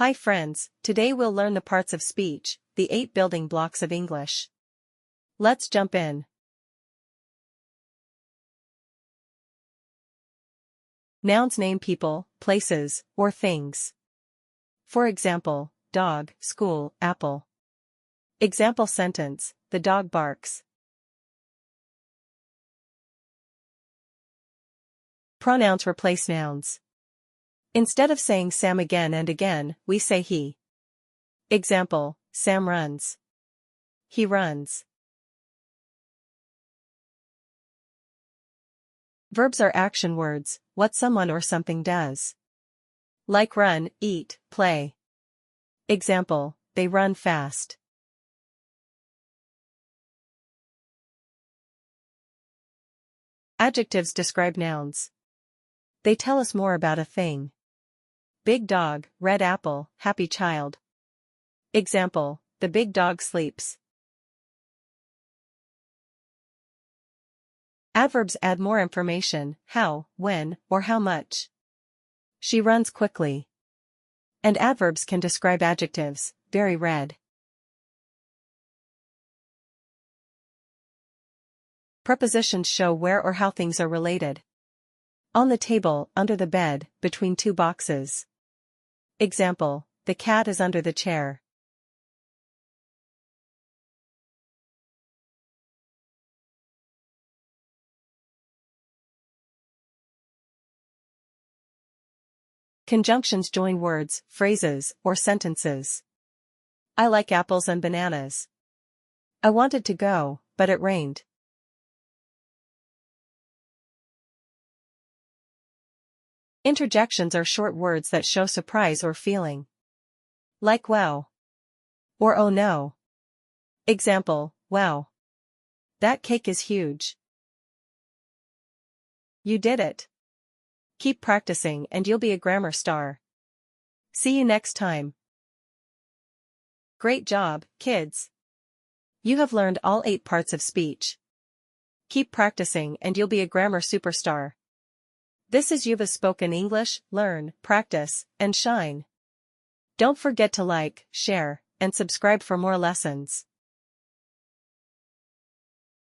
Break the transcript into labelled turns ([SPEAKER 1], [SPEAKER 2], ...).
[SPEAKER 1] Hi friends, today we'll learn the parts of speech, the 8 building blocks of English. Let's jump in. Nouns name people, places, or things. For example, dog, school, apple. Example sentence, the dog barks. Pronouns replace nouns. Instead of saying Sam again and again, we say he. Example, Sam runs. He runs. Verbs are action words, what someone or something does. Like run, eat, play. Example, they run fast. Adjectives describe nouns. They tell us more about a thing. Big dog, red apple, happy child. Example, the big dog sleeps. Adverbs add more information, how, when, or how much. She runs quickly. And adverbs can describe adjectives, very red. Prepositions show where or how things are related. On the table, under the bed, between two boxes. Example, the cat is under the chair. Conjunctions join words, phrases, or sentences. I like apples and bananas. I wanted to go, but it rained. Interjections are short words that show surprise or feeling. Like wow. Or oh no. Example, wow. That cake is huge. You did it. Keep practicing and you'll be a grammar star. See you next time. Great job, kids. You have learned all 8 parts of speech. Keep practicing and you'll be a grammar superstar. This is Yuva Spoken English, learn, practice, and shine. Don't forget to like, share, and subscribe for more lessons.